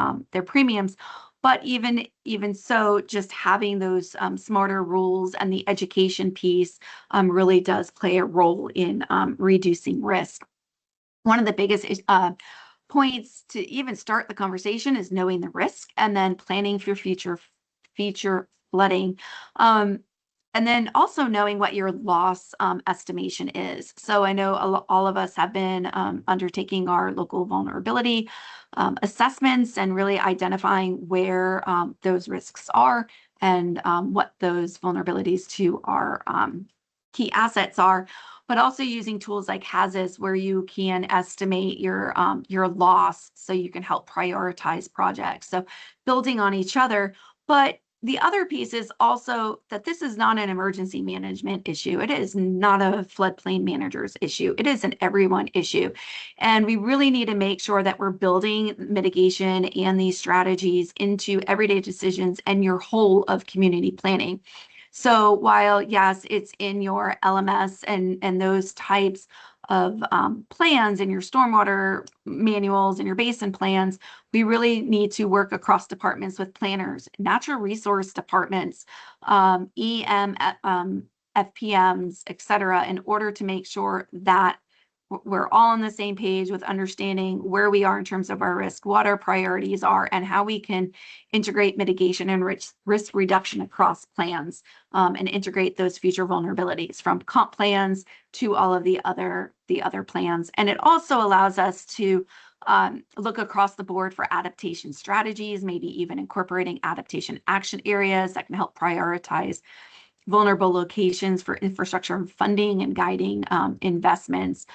premiums. But even so, just having those smarter rules and the education piece really does play a role in reducing risk. One of the biggest points to even start the conversation is knowing the risk and then planning for future flooding. And then also knowing what your loss estimation is. So I know all of us have been undertaking our local vulnerability assessments and really identifying where those risks are and what those vulnerabilities to our key assets are. but also using tools like HAZIS where you can estimate your loss so you can help prioritize projects. So building on each other. But the other piece is also that this is not an emergency management issue. It is not a floodplain manager's issue. It is an everyone issue. And we really need to make sure that we're building mitigation and these strategies into everyday decisions and your whole of community planning. So while, yes, it's in your LMS and those types of plans in your stormwater manuals and your basin plans, we really need to work across departments with planners, natural resource departments, FPMs, et cetera, in order to make sure that we're all on the same page with understanding where we are in terms of our risk, what our priorities are, and how we can integrate mitigation and risk reduction across plans, and integrate those future vulnerabilities from comp plans to all of the other plans. And it also allows us to look across the board for adaptation strategies, maybe even incorporating adaptation action areas that can help prioritize vulnerable locations for infrastructure and funding and guiding investments.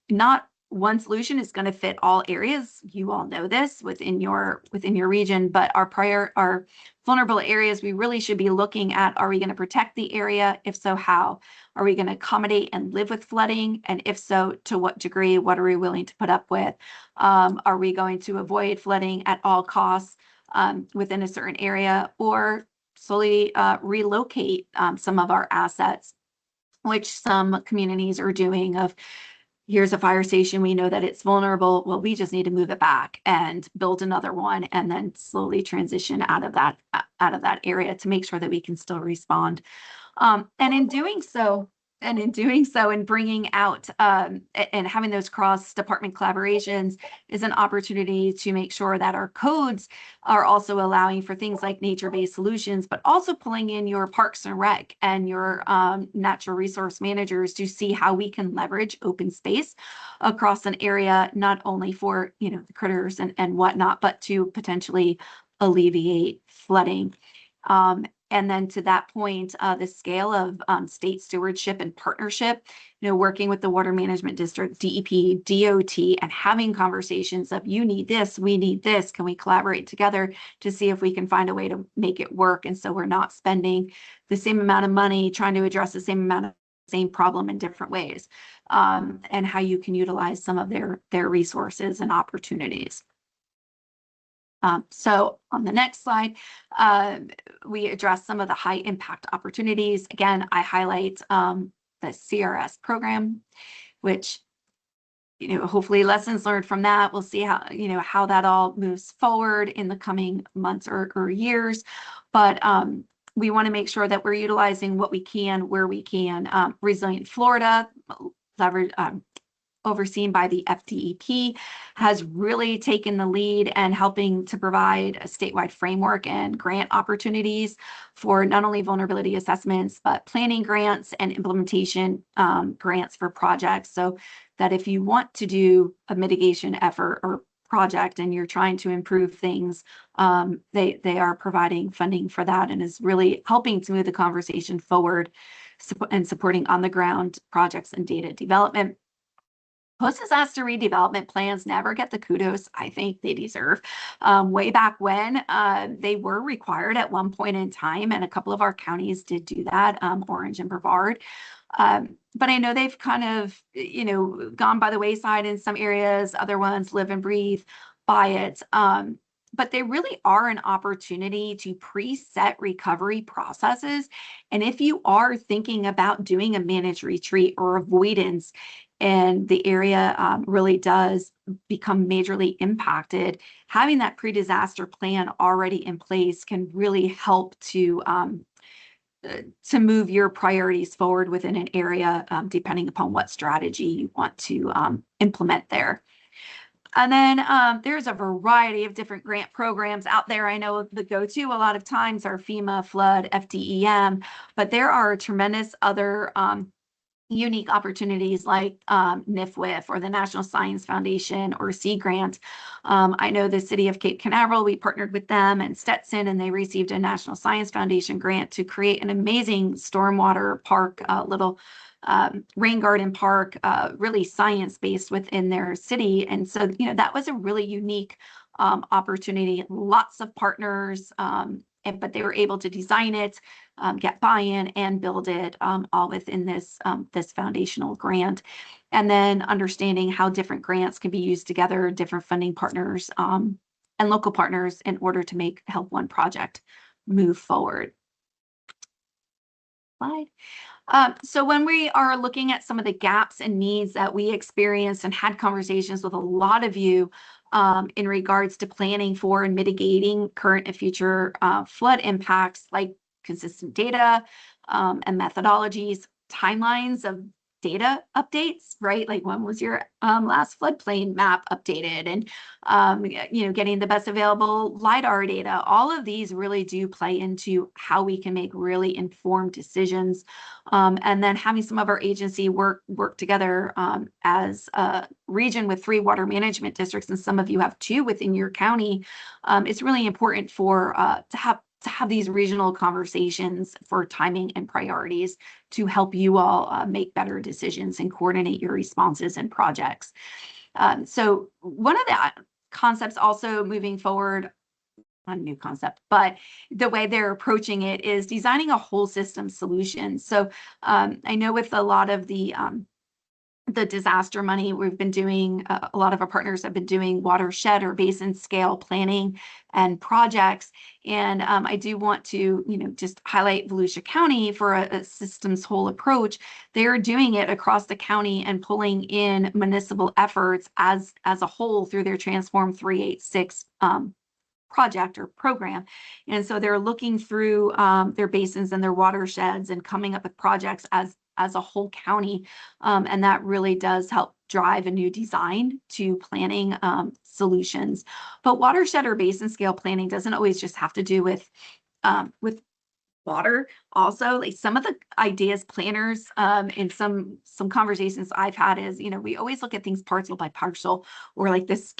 Not one solution is going to fit all areas. You all know this within your region, but our vulnerable areas, we really should be looking at, are we going to protect the area? If so, how? Are we going to accommodate and live with flooding? And if so, to what degree? What are we willing to put up with? Are we going to avoid flooding at all costs within a certain area, or slowly relocate some of our assets, which some communities are doing? Of, here's a fire station, we know that it's vulnerable, well, we just need to move it back and build another one, and then slowly transition out of that area to make sure that we can still respond. And in doing so, and bringing out and having those cross-department collaborations is an opportunity to make sure that our codes are also allowing for things like nature-based solutions, but also pulling in your parks and rec and your natural resource managers to see how we can leverage open space across an area, not only for the critters and whatnot, but to potentially alleviate flooding. And then to that point, the scale of state stewardship and partnership, working with the Water Management District, DEP, DOT, and having conversations of, you need this, we need this, can we collaborate together to see if we can find a way to make it work? And so we're not spending the same amount of money trying to address the same problem in different ways, and how you can utilize some of their resources and opportunities. So on the next slide, we address some of the high impact opportunities. Again, I highlight the CRS program, which, hopefully lessons learned from that. We'll see how that all moves forward in the coming months or years. But we want to make sure that we're utilizing what we can, where we can. Resilient Florida, overseen by the FDEP, has really taken the lead and helping to provide a statewide framework and grant opportunities for not only vulnerability assessments, but planning grants and implementation grants for projects. So that if you want to do a mitigation effort or project and you're trying to improve things, they are providing funding for that, and is really helping to move the conversation forward and supporting on the ground projects and data development. Post-disaster redevelopment plans never get the kudos I think they deserve. Way back when, they were required at one point in time, and a couple of our counties did do that, Orange and Brevard. But I know they've kind of, gone by the wayside in some areas. Other ones live and breathe by it. But they really are an opportunity to preset recovery processes. And if you are thinking about doing a managed retreat or avoidance, and the area really does become majorly impacted, having that pre-disaster plan already in place can really help to move your priorities forward within an area, depending upon what strategy you want to implement there. And then there's a variety of different grant programs out there. I know the go-to a lot of times are FEMA, flood, FDEM, but there are tremendous other unique opportunities like NIFWIF or the National Science Foundation or Sea Grant. I know the city of Cape Canaveral, we partnered with them and Stetson, and they received a National Science Foundation grant to create an amazing stormwater park, little rain garden park, really science-based within their city. And so, that was a really unique opportunity. Lots of partners, but they were able to design it, get buy-in, and build it all within this foundational grant. And then understanding how different grants can be used together, different funding partners and local partners in order to help one project move forward. Slide. So when we are looking at some of the gaps and needs that we experienced and had conversations with a lot of you in regards to planning for and mitigating current and future flood impacts, like consistent data and methodologies, timelines of data updates, right? Like when was your last floodplain map updated, and getting the best available LiDAR data. All of these really do play into how we can make really informed decisions. And then having some of our agency work together as a region with 3 water management districts, and some of you have 2 within your county. It's really important for to have these regional conversations for timing and priorities to help you all make better decisions and coordinate your responses and projects. So one of the concepts also moving forward, not a new concept, but the way they're approaching it is designing a whole system solution. So I know with a lot of the disaster money, we've been doing, a lot of our partners have been doing watershed or basin scale planning and projects. And I do want to, just highlight Volusia County for a systems whole approach. They're doing it across the county and pulling in municipal efforts as a whole through their Transform 386 project or program. And so they're looking through their basins and their watersheds and coming up with projects as a whole county. And that really does help drive a new design to planning solutions. But watershed or basin scale planning doesn't always just have to do with water. Also, like some of the ideas planners in some conversations I've had is, we always look at things parcel by parcel or like this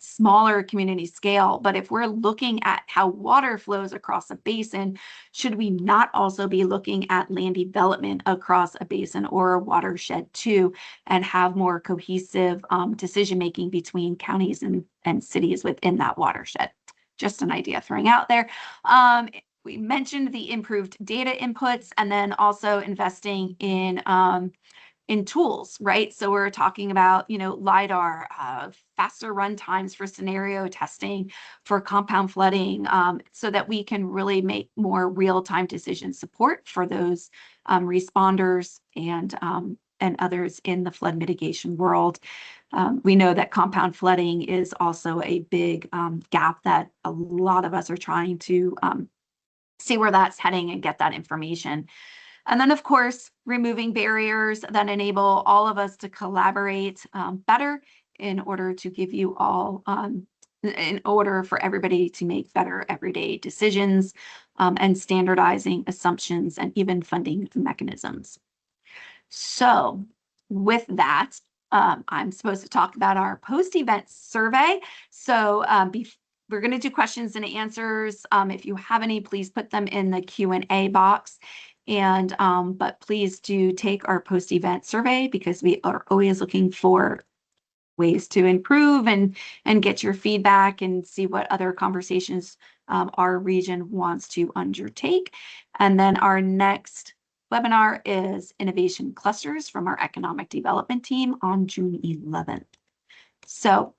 smaller community scale. But if we're looking at how water flows across a basin, should we not also be looking at land development across a basin or a watershed too, and have more cohesive decision making between counties and cities within that watershed? Just an idea throwing out there. We mentioned the improved data inputs, and then also investing in tools, right? So we're talking about, LiDAR, faster run times for scenario testing, for compound flooding, so that we can really make more real-time decision support for those responders and others in the flood mitigation world. We know that compound flooding is also a big gap that a lot of us are trying to see where that's heading and get that information. And then, of course, removing barriers that enable all of us to collaborate better in order to give you all, in order for everybody to make better everyday decisions, and standardizing assumptions and even funding mechanisms. So with that, I'm supposed to talk about our post-event survey. So we're going to do questions and answers. If you have any, please put them in the Q&A box. And but please do take our post-event survey, because we are always looking for ways to improve and get your feedback and see what other conversations our region wants to undertake. And then our next webinar is Innovation Clusters from our Economic Development team on June 11th. So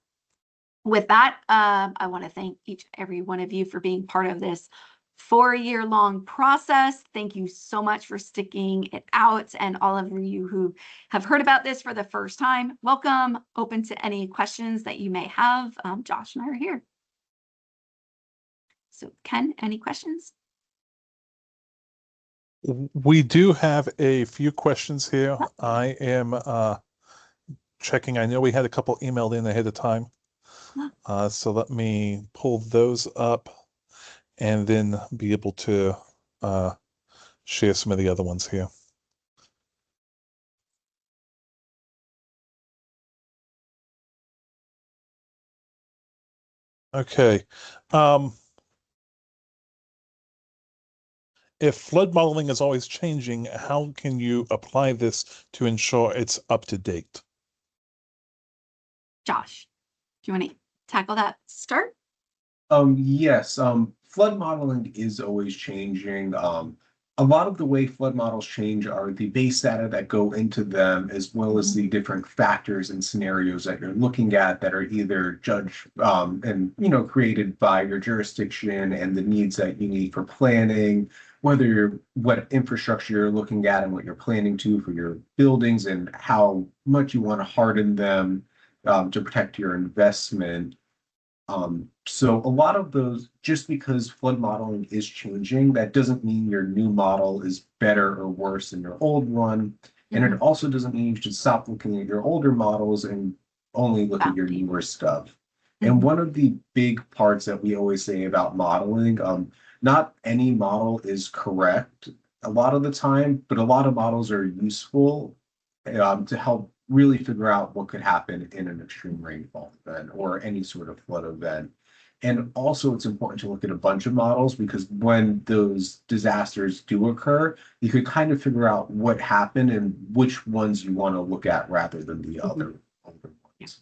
with that, I want to thank every one of you for being part of this 4-year-long process. Thank you so much for sticking it out. And all of you who have heard about this for the first time, welcome. Open to any questions that you may have. Josh and I are here. So Ken, any questions? We do have a few questions here. I am checking. I know we had a couple emailed in ahead of time. So let me pull those up and then be able to share some of the other ones here. Okay. Um, if flood modeling is always changing, how can you apply this to ensure it's up to date? Josh, do you want to tackle that start? Yes, flood modeling is always changing. A lot of the way flood models change are the base data that go into them, as well as the different factors and scenarios that you're looking at that are either judged, and, created by your jurisdiction and the needs that you need for planning, whether what infrastructure you're looking at and what you're planning to for your buildings and how much you want to harden them, to protect your investment. So a lot of those, just because flood modeling is changing, that doesn't mean your new model is better or worse than your old one. And it also doesn't mean you should stop looking at your older models and only look at your newer stuff. And one of the big parts that we always say about modeling, not any model is correct a lot of the time, but a lot of models are useful, to help really figure out what could happen in an extreme rainfall event or any sort of flood event. And also, it's important to look at a bunch of models because when those disasters do occur, you could kind of figure out what happened and which ones you want to look at rather than the other ones.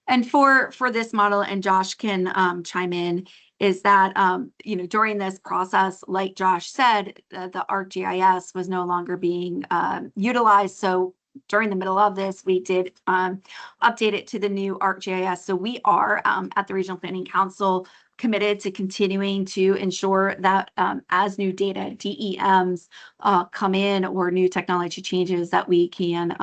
And for this model, and Josh can chime in, is that during this process, like Josh said, the ArcGIS was no longer being utilized. So during the middle of this, we did update it to the new ArcGIS. So we are at the Regional Planning Council committed to continuing to ensure that as new data, DEMs come in or new technology changes, that we can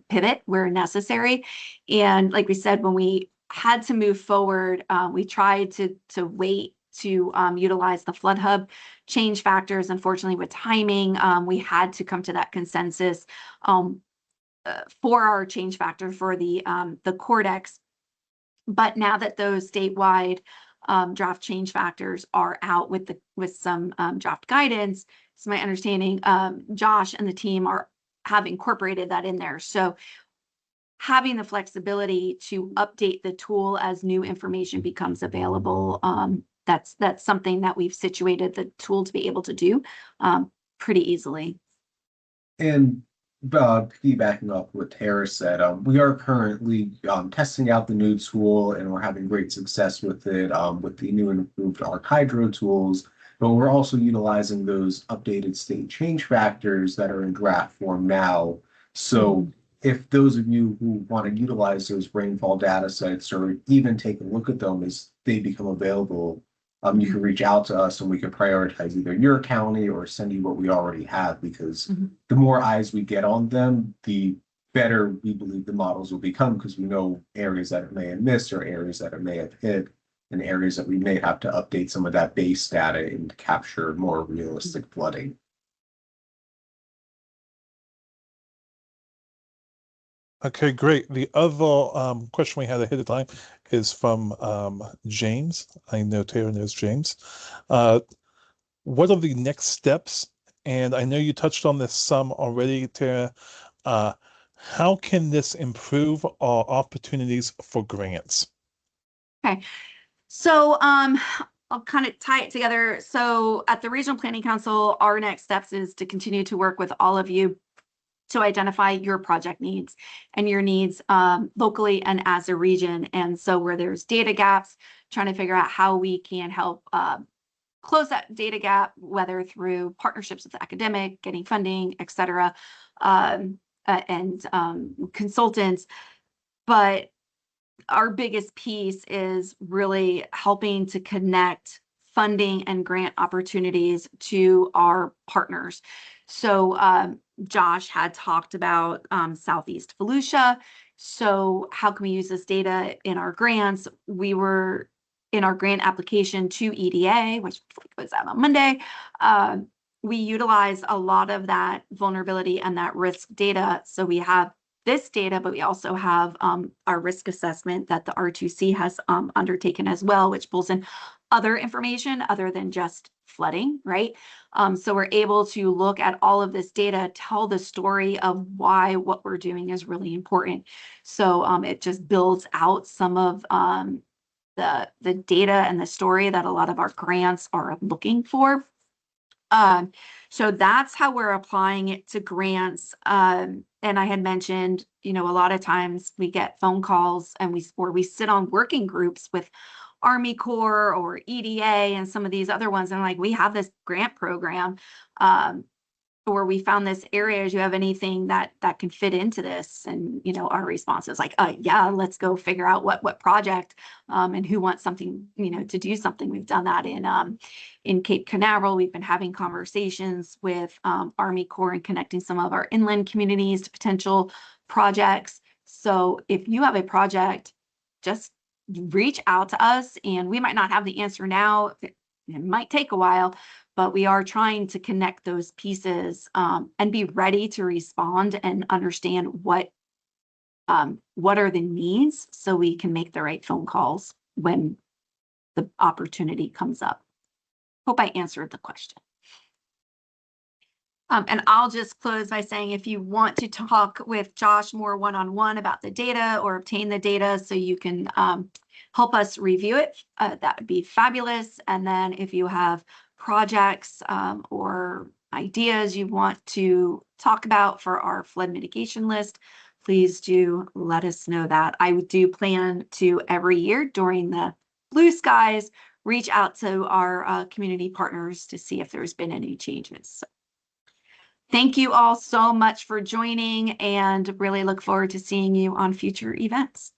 pivot where necessary. And like we said, when we had to move forward, we tried to wait to utilize the flood hub change factors. Unfortunately, with timing, we had to come to that consensus for our change factor for the Cordex. But now that those statewide draft change factors are out with some draft guidance, it's my understanding Josh and the team have incorporated that in there. So having the flexibility to update the tool as new information becomes available, that's something that we've situated the tool to be able to do pretty easily. And piggybacking off what Tara said, we are currently testing out the new tool and we're having great success with it, with the new and improved ArcHydro tools. But we're also utilizing those updated state change factors that are in draft form now. So if those of you who want to utilize those rainfall data sets or even take a look at them as they become available, you can reach out to us and we can prioritize either your county or send you what we already have because the more eyes we get on them, the better we believe the models will become because we know areas that it may have missed or areas that it may have hit and areas that we may have to update some of that base data and capture more realistic flooding. Okay, great. The other question we had ahead of time is from James. I know Tara knows James. What are the next steps? And I know you touched on this some already, Tara. How can this improve our opportunities for grants? Okay, so I'll kind of tie it together. So at the Regional Planning Council, our next steps is to continue to work with all of you to identify your project needs and your needs locally and as a region. And so where there's data gaps, trying to figure out how we can help close that data gap, whether through partnerships with academic, getting funding, et cetera, and consultants. But our biggest piece is really helping to connect funding and grant opportunities to our partners. So Josh had talked about Southeast Volusia. So how can we use this data in our grants? We were in our grant application to EDA, which was out on Monday. We utilize a lot of that vulnerability and that risk data. So we have this data, but we also have our risk assessment that the R2C has undertaken as well, which pulls in other information other than just flooding, right? So we're able to look at all of this data, tell the story of why what we're doing is really important. So it just builds out some of the data and the story that a lot of our grants are looking for. So that's how we're applying it to grants. And I had mentioned, a lot of times we get phone calls and we sit on working groups with Army Corps or EDA and some of these other ones. And like, we have this grant program, or we found this area. Do you have anything that can fit into this? And our response is like, yeah, let's go figure out what project, and who wants something, to do something. We've done that in Cape Canaveral. We've been having conversations with Army Corps and connecting some of our inland communities to potential projects. So if you have a project, just reach out to us, and we might not have the answer now. It might take a while, but we are trying to connect those pieces, and be ready to respond and understand what are the needs, so we can make the right phone calls when the opportunity comes up. Hope I answered the question. And I'll just close by saying, if you want to talk with Josh more one-on-one about the data or obtain the data so you can help us review it, that would be fabulous. And then if you have projects or ideas you want to talk about for our flood mitigation list, please do let us know that. I do plan to, every year during the blue skies, reach out to our community partners to see if there's been any changes. So, thank you all so much for joining, and really look forward to seeing you on future events.